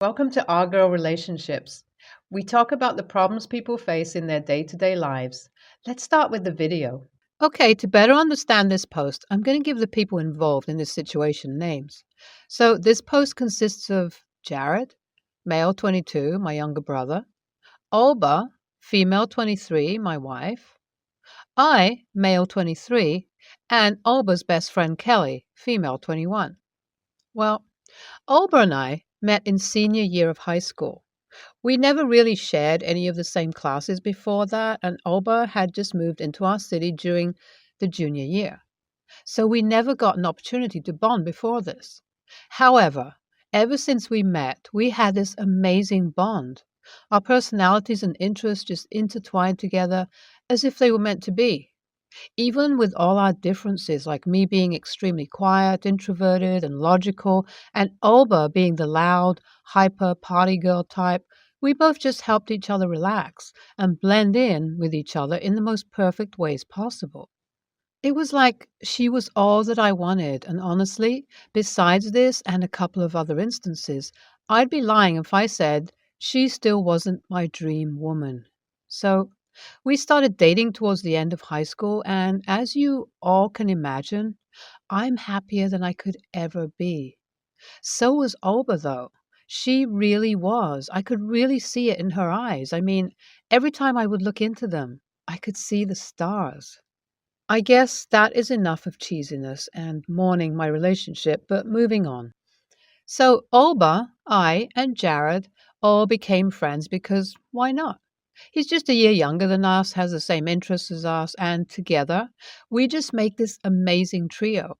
Welcome to Our Girl Relationships. We talk about the problems people face in their day-to-day lives. Let's start with the video. Okay, to better understand this post, I'm going to give the people involved in this situation names. So this post consists of Jared, male 22, my younger brother; Olba, female 23, my wife; I, male 23, and Olba's best friend Kelly, female 21. Well, Olba and I met in senior year of high school. We never really shared any of the same classes before that, and Olba had just moved into our city during the junior year. So we never got an opportunity to bond before this. However, ever since we met, we had this amazing bond. Our personalities and interests just intertwined together as if they were meant to be. Even with all our differences, like me being extremely quiet, introverted, and logical, and Olba being the loud, hyper party girl type, we both just helped each other relax and blend in with each other in the most perfect ways possible. It was like she was all that I wanted, and honestly, besides this and a couple of other instances, I'd be lying if I said she still wasn't my dream woman. So we started dating towards the end of high school, and as you all can imagine, I'm happier than I could ever be. So was Olba, though. She really was. I could really see it in her eyes. I mean, every time I would look into them, I could see the stars. I guess that is enough of cheesiness and mourning my relationship, but moving on. So Olba, I, and Jared all became friends because why not? He's just a year younger than us, has the same interests as us, and together we just make this amazing trio.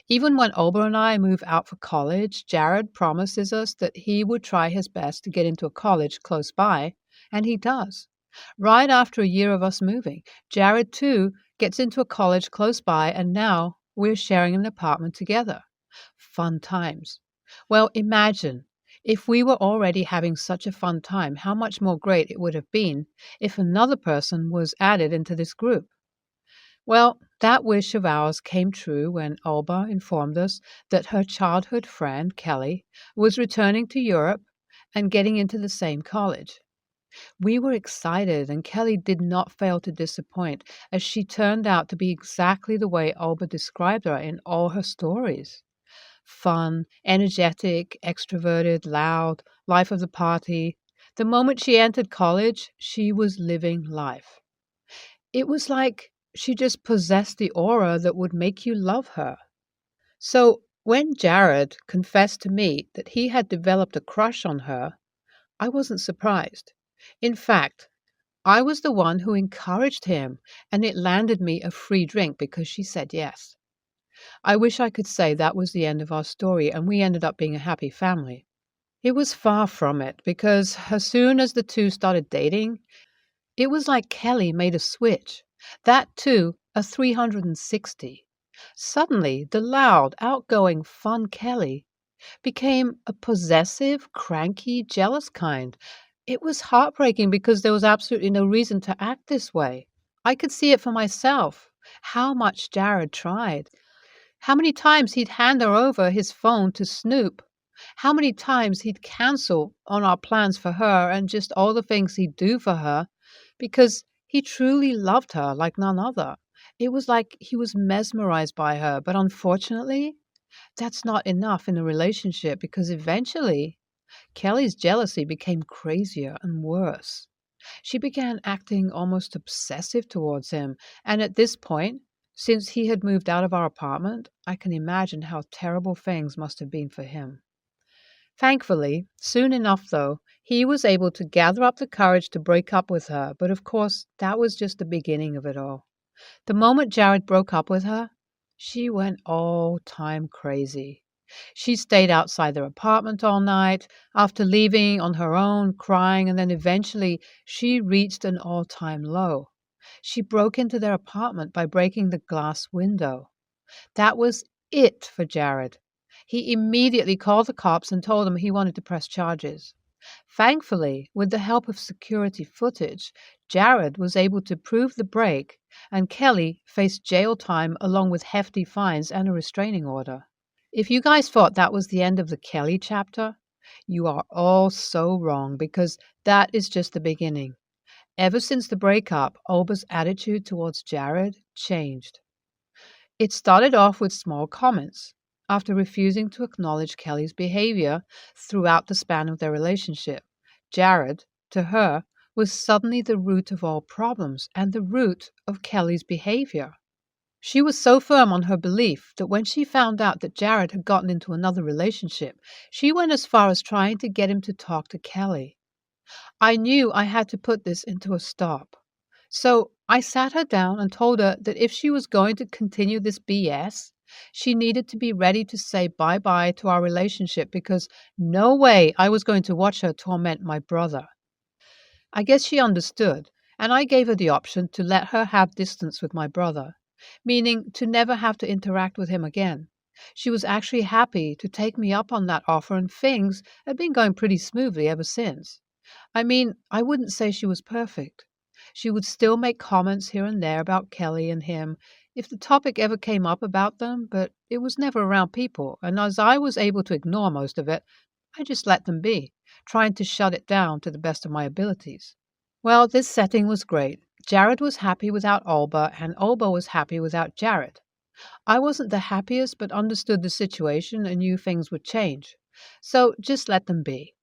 Even when Olba and I move out for college, Jared promises us that he would try his best to get into a college close by, and he does. Right after a year of us moving, Jared too gets into a college close by, and now we're sharing an apartment together. Fun times. Well, imagine if we were already having such a fun time, how much more great it would have been if another person was added into this group. Well, that wish of ours came true when Olba informed us that her childhood friend, Kelly, was returning to Europe and getting into the same college. We were excited, and Kelly did not fail to disappoint, as she turned out to be exactly the way Olba described her in all her stories. Fun, energetic, extroverted, loud, life of the party. The moment she entered college, she was living life. It was like she just possessed the aura that would make you love her. So when Jared confessed to me that he had developed a crush on her, I wasn't surprised. In fact, I was the one who encouraged him, and it landed me a free drink because she said yes. I wish I could say that was the end of our story and we ended up being a happy family. It was far from it, because as soon as the two started dating, it was like Kelly made a switch. That too, a 360. Suddenly, the loud, outgoing, fun Kelly became a possessive, cranky, jealous kind. It was heartbreaking because there was absolutely no reason to act this way. I could see it for myself, how much Jared tried. How many times he'd hand her over his phone to snoop. How many times he'd cancel on our plans for her and just all the things he'd do for her because he truly loved her like none other. It was like he was mesmerized by her, but unfortunately, that's not enough in a relationship because eventually Kelly's jealousy became crazier and worse. She began acting almost obsessive towards him, and at this point, since he had moved out of our apartment, I can imagine how terrible things must have been for him. Thankfully, soon enough though, he was able to gather up the courage to break up with her, but of course, that was just the beginning of it all. The moment Jared broke up with her, she went all-time crazy. She stayed outside their apartment all night, after leaving on her own, crying, and then eventually she reached an all-time low. She broke into their apartment by breaking the glass window. That was it for Jared. He immediately called the cops and told them he wanted to press charges. Thankfully, with the help of security footage, Jared was able to prove the break, and Kelly faced jail time along with hefty fines and a restraining order. If you guys thought that was the end of the Kelly chapter, You are all so wrong because that is just the beginning. Ever since the breakup, Olba's attitude towards Jared changed. It started off with small comments. After refusing to acknowledge Kelly's behavior throughout the span of their relationship, Jared, to her, was suddenly the root of all problems and the root of Kelly's behavior. She was so firm on her belief that when she found out that Jared had gotten into another relationship, she went as far as trying to get him to talk to Kelly. I knew I had to put this into a stop. So I sat her down and told her that if she was going to continue this BS, she needed to be ready to say bye-bye to our relationship because no way I was going to watch her torment my brother. I guess she understood, and I gave her the option to let her have distance with my brother, meaning to never have to interact with him again. She was actually happy to take me up on that offer, and things had been going pretty smoothly ever since. I mean, I wouldn't say she was perfect. She would still make comments here and there about Kelly and him if the topic ever came up about them, but it was never around people, and as I was able to ignore most of it, I just let them be, trying to shut it down to the best of my abilities. Well, this setting was great. Jared was happy without Olba, and Olba was happy without Jared. I wasn't the happiest, but understood the situation and knew things would change. So just let them be.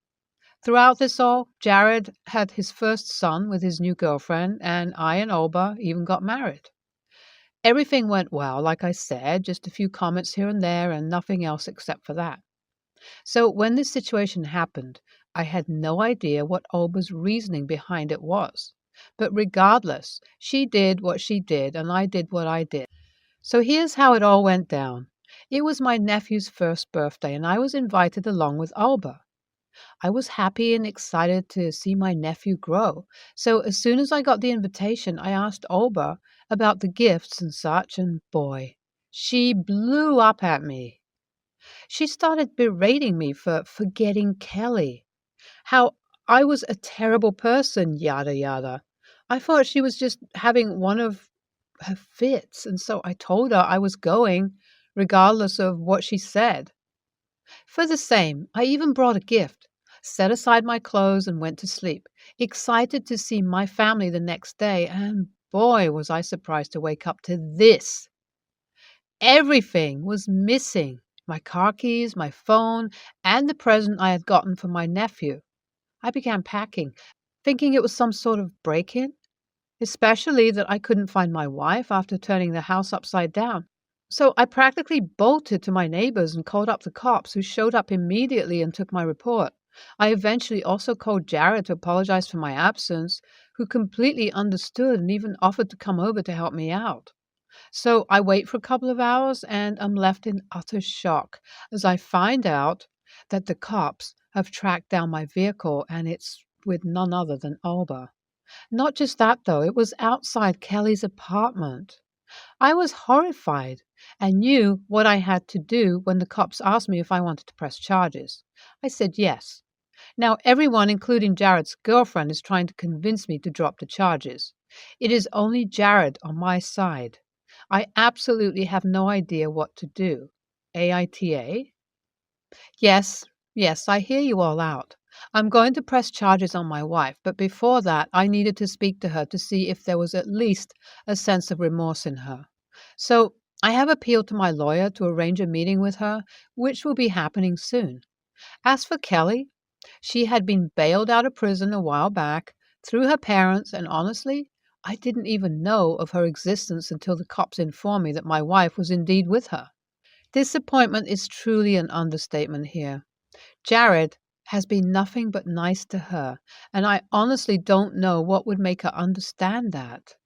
Throughout this all, Jared had his first son with his new girlfriend, and I and Olba even got married. Everything went well, like I said, just a few comments here and there, and nothing else except for that. So when this situation happened, I had no idea what Olba's reasoning behind it was. But regardless, she did what she did, and I did what I did. So here's how it all went down. It was my nephew's first birthday, and I was invited along with Olba. I was happy and excited to see my nephew grow. So as soon as I got the invitation, I asked Olba about the gifts and such, and boy, she blew up at me. She started berating me for forgetting Kelly, how I was a terrible person, yada yada. I thought she was just having one of her fits, and so I told her I was going, regardless of what she said. For the same, I even brought a gift, set aside my clothes, and went to sleep, excited to see my family the next day, and boy, was I surprised to wake up to this. Everything was missing. My car keys, my phone, and the present I had gotten for my nephew. I began packing, thinking it was some sort of break-in, especially that I couldn't find my wife after turning the house upside down. So I practically bolted to my neighbors and called up the cops, who showed up immediately and took my report. I eventually also called Jared to apologize for my absence, who completely understood and even offered to come over to help me out. So I wait for a couple of hours and I'm left in utter shock as I find out that the cops have tracked down my vehicle and it's with none other than Alba. Not just that, though, it was outside Kelly's apartment. I was horrified and knew what I had to do when the cops asked me if I wanted to press charges. I said yes. Now, everyone, including Jared's girlfriend, is trying to convince me to drop the charges. It is only Jared on my side. I absolutely have no idea what to do. AITA? Yes, yes, I hear you all out. I'm going to press charges on my wife, but before that, I needed to speak to her to see if there was at least a sense of remorse in her. So I have appealed to my lawyer to arrange a meeting with her, which will be happening soon. As for Kelly, she had been bailed out of prison a while back through her parents, and honestly, I didn't even know of her existence until the cops informed me that my wife was indeed with her. Disappointment is truly an understatement here. Jared has been nothing but nice to her, and I honestly don't know what would make her understand that.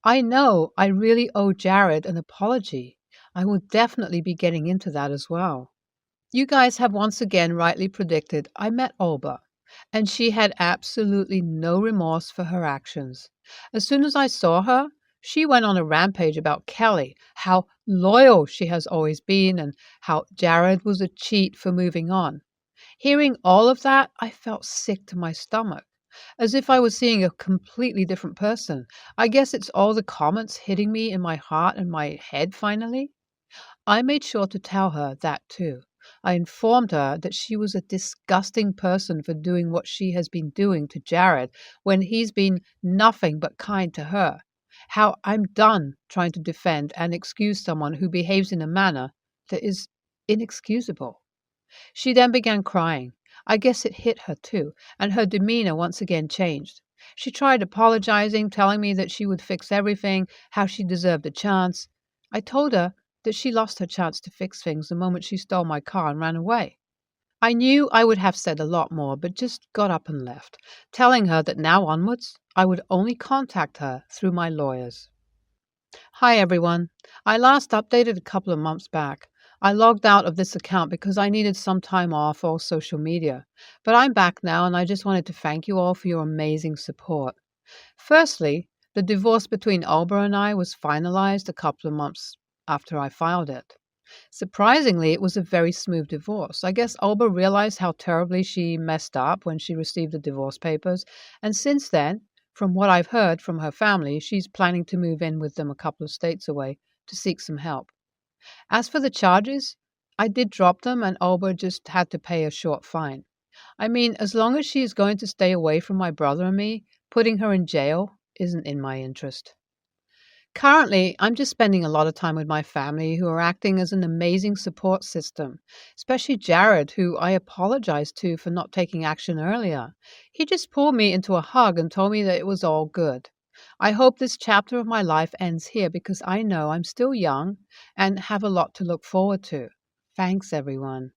I know I really owe Jared an apology. I will definitely be getting into that as well. You guys have once again rightly predicted I met Olba, and she had absolutely no remorse for her actions. As soon as I saw her, she went on a rampage about Kelly, how loyal she has always been, and how Jared was a cheat for moving on. Hearing all of that, I felt sick to my stomach, as if I was seeing a completely different person. I guess it's all the comments hitting me in my heart and my head finally. I made sure to tell her that too. I informed her that she was a disgusting person for doing what she has been doing to Jared when he's been nothing but kind to her. How I'm done trying to defend and excuse someone who behaves in a manner that is inexcusable. She then began crying. I guess it hit her too, and her demeanor once again changed. She tried apologizing, telling me that she would fix everything, how she deserved a chance. I told her that she lost her chance to fix things the moment she stole my car and ran away. I knew I would have said a lot more, but just got up and left, telling her that now onwards I would only contact her through my lawyers. Hi everyone. I last updated a couple of months back. I logged out of this account because I needed some time off all social media. But I'm back now and I just wanted to thank you all for your amazing support. Firstly, the divorce between Alba and I was finalized a couple of months after I filed it. Surprisingly, it was a very smooth divorce. I guess Alba realized how terribly she messed up when she received the divorce papers, and since then, from what I've heard from her family, she's planning to move in with them a couple of states away to seek some help. As for the charges, I did drop them and Alba just had to pay a short fine. I mean, as long as she is going to stay away from my brother and me, putting her in jail isn't in my interest. Currently, I'm just spending a lot of time with my family who are acting as an amazing support system, especially Jared, who I apologized to for not taking action earlier. He just pulled me into a hug and told me that it was all good. I hope this chapter of my life ends here because I know I'm still young and have a lot to look forward to. Thanks, everyone.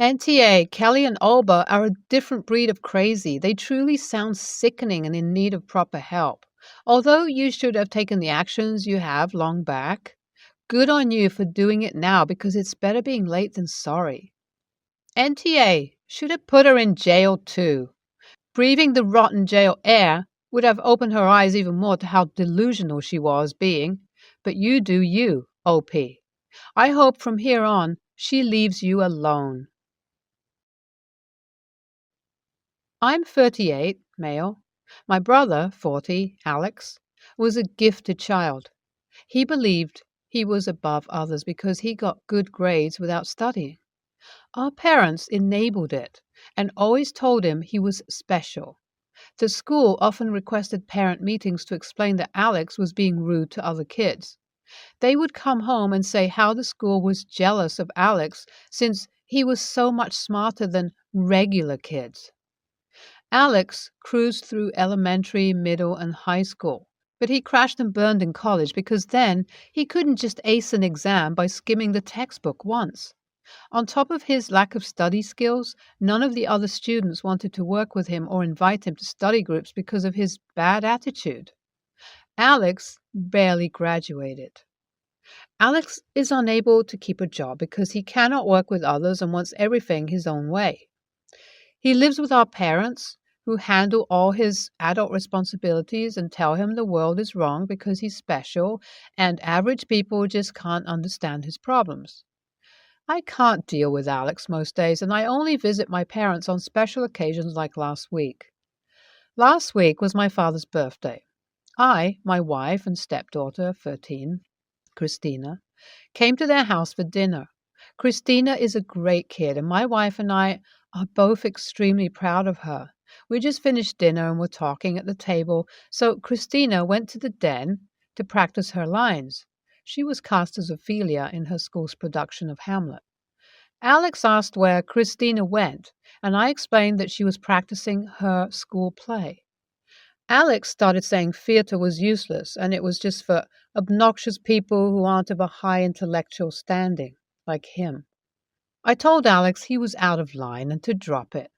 NTA, Kelly and Alba are a different breed of crazy. They truly sound sickening and in need of proper help. Although you should have taken the actions you have long back, good on you for doing it now because it's better being late than sorry. NTA should have put her in jail too. Breathing the rotten jail air would have opened her eyes even more to how delusional she was being. But you do you, OP. I hope from here on she leaves you alone. I'm 38, male. My brother, 40, Alex, was a gifted child. He believed he was above others because he got good grades without studying. Our parents enabled it and always told him he was special. The school often requested parent meetings to explain that Alex was being rude to other kids. They would come home and say how the school was jealous of Alex since he was so much smarter than regular kids. Alex cruised through elementary, middle, and high school, but he crashed and burned in college because then he couldn't just ace an exam by skimming the textbook once. On top of his lack of study skills, none of the other students wanted to work with him or invite him to study groups because of his bad attitude. Alex barely graduated. Alex is unable to keep a job because he cannot work with others and wants everything his own way. He lives with our parents, who handle all his adult responsibilities and tell him the world is wrong because he's special and average people just can't understand his problems. I can't deal with Alex most days, and I only visit my parents on special occasions like last week. Last week was my father's birthday. I, my wife and stepdaughter, 13, Christina, came to their house for dinner. Christina is a great kid, and my wife and I are both extremely proud of her. We just finished dinner and were talking at the table, so Christina went to the den to practice her lines. She was cast as Ophelia in her school's production of Hamlet. Alex asked where Christina went, and I explained that she was practicing her school play. Alex started saying theater was useless and it was just for obnoxious people who aren't of a high intellectual standing, like him. I told Alex he was out of line and to drop it.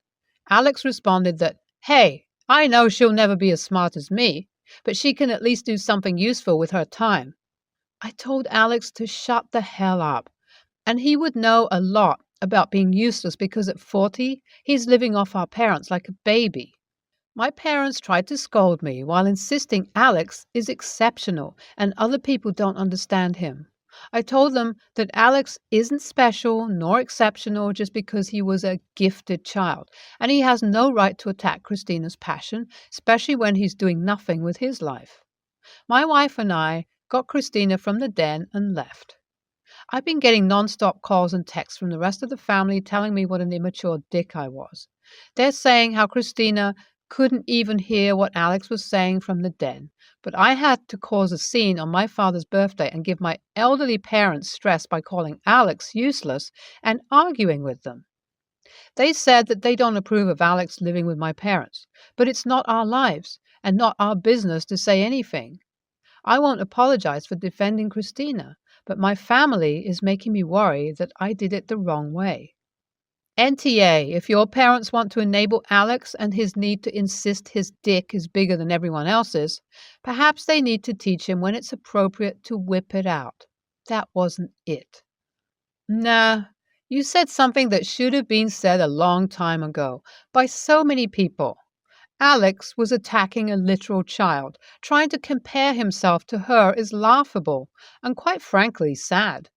Alex responded that, hey, I know she'll never be as smart as me, but she can at least do something useful with her time. I told Alex to shut the hell up, and he would know a lot about being useless because at 40, he's living off our parents like a baby. My parents tried to scold me while insisting Alex is exceptional and other people don't understand him. I told them that Alex isn't special nor exceptional just because he was a gifted child, and he has no right to attack Christina's passion, especially when he's doing nothing with his life. My wife and I got Christina from the den and left. I've been getting nonstop calls and texts from the rest of the family telling me what an immature dick I was. They're saying how Christina couldn't even hear what Alex was saying from the den, but I had to cause a scene on my father's birthday and give my elderly parents stress by calling Alex useless and arguing with them. They said that they don't approve of Alex living with my parents, but it's not our lives and not our business to say anything. I won't apologize for defending Christina, but my family is making me worry that I did it the wrong way. NTA, if your parents want to enable Alex and his need to insist his dick is bigger than everyone else's, perhaps they need to teach him when it's appropriate to whip it out. That wasn't it. Nah, you said something that should have been said a long time ago by so many people. Alex was attacking a literal child. Trying to compare himself to her is laughable and, quite frankly, sad.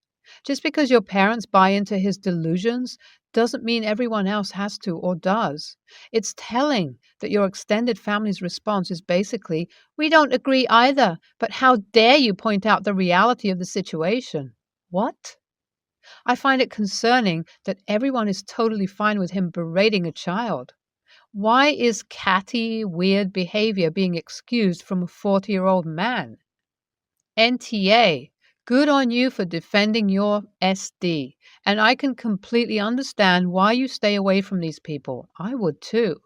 Just because your parents buy into his delusions doesn't mean everyone else has to or does. It's telling that your extended family's response is basically, "We don't agree either, but how dare you point out the reality of the situation?" What? I find it concerning that everyone is totally fine with him berating a child. Why is catty, weird behavior being excused from a 40-year-old man? NTA, good on you for defending your SD, and I can completely understand why you stay away from these people. I would too.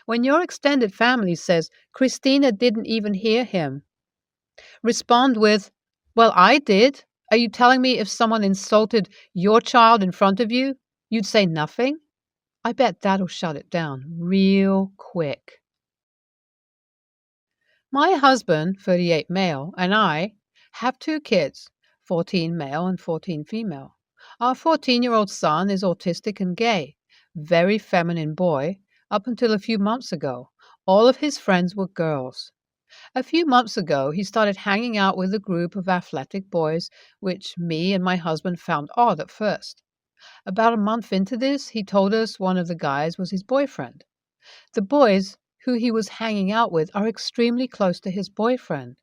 When your extended family says, Christina didn't even hear him, respond with, well, I did. Are you telling me if someone insulted your child in front of you, you'd say nothing? I bet that'll shut it down real quick. My husband, 38 male, and I have 2 kids, 14 male and 14 female. Our 14-year-old son is autistic and gay, very feminine boy, up until a few months ago. All of his friends were girls. A few months ago, he started hanging out with a group of athletic boys, which me and my husband found odd at first. About a month into this, he told us one of the guys was his boyfriend. The boys who he was hanging out with are extremely close to his boyfriend.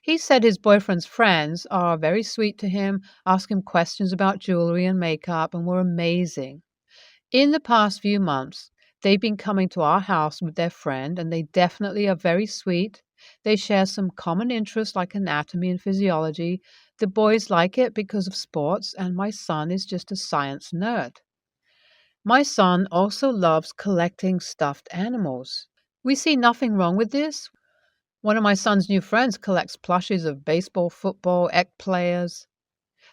He said his boyfriend's friends are very sweet to him, ask him questions about jewelry and makeup, and were amazing. In the past few months, they've been coming to our house with their friend, and they definitely are very sweet. They share some common interests like anatomy and physiology. The boys like it because of sports, and my son is just a science nerd. My son also loves collecting stuffed animals. We see nothing wrong with this. One of my son's new friends collects plushies of baseball, football, egg players.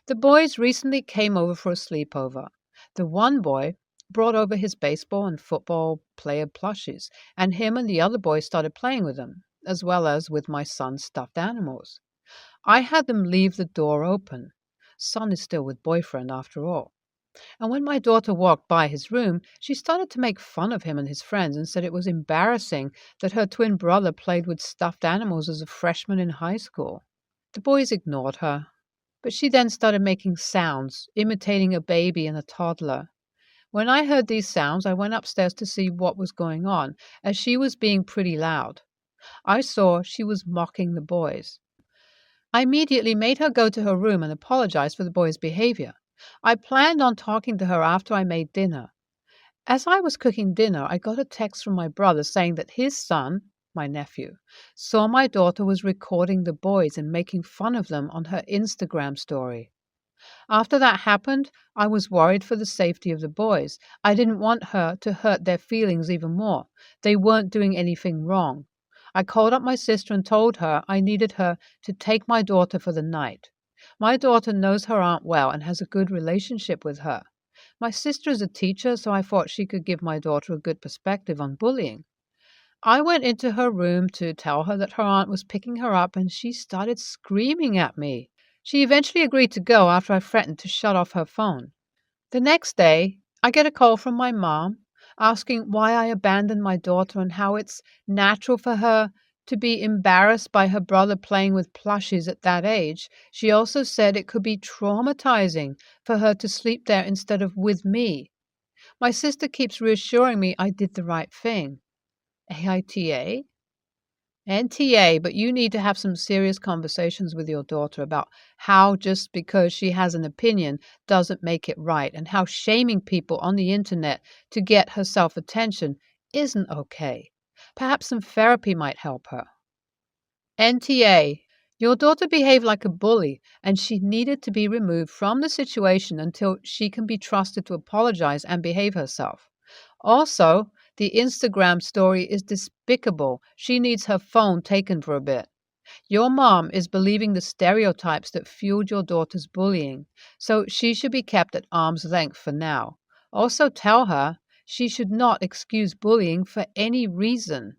The boys recently came over for a sleepover. The one boy brought over his baseball and football player plushies, and him and the other boy started playing with them, as well as with my son's stuffed animals. I had them leave the door open. Son is still with boyfriend after all. And when my daughter walked by his room, she started to make fun of him and his friends and said it was embarrassing that her twin brother played with stuffed animals as a freshman in high school. The boys ignored her, but she then started making sounds, imitating a baby and a toddler. When I heard these sounds, I went upstairs to see what was going on, as she was being pretty loud. I saw she was mocking the boys. I immediately made her go to her room and apologize for the boys' behavior. I planned on talking to her after I made dinner. As I was cooking dinner, I got a text from my brother saying that his son, my nephew, saw my daughter was recording the boys and making fun of them on her Instagram story. After that happened, I was worried for the safety of the boys. I didn't want her to hurt their feelings even more. They weren't doing anything wrong. I called up my sister and told her I needed her to take my daughter for the night. My daughter knows her aunt well and has a good relationship with her. My sister is a teacher, so I thought she could give my daughter a good perspective on bullying. I went into her room to tell her that her aunt was picking her up, and she started screaming at me. She eventually agreed to go after I threatened to shut off her phone. The next day, I get a call from my mom asking why I abandoned my daughter and how it's natural for her to be embarrassed by her brother playing with plushies at that age. She also said it could be traumatizing for her to sleep there instead of with me. My sister keeps reassuring me I did the right thing. AITA? NTA, but you need to have some serious conversations with your daughter about how just because she has an opinion doesn't make it right, and how shaming people on the internet to get her self attention isn't okay. Perhaps some therapy might help her. NTA, your daughter behaved like a bully and she needed to be removed from the situation until she can be trusted to apologize and behave herself. Also, the Instagram story is despicable. She needs her phone taken for a bit. Your mom is believing the stereotypes that fueled your daughter's bullying, so she should be kept at arm's length for now. Also, tell her she should not excuse bullying for any reason.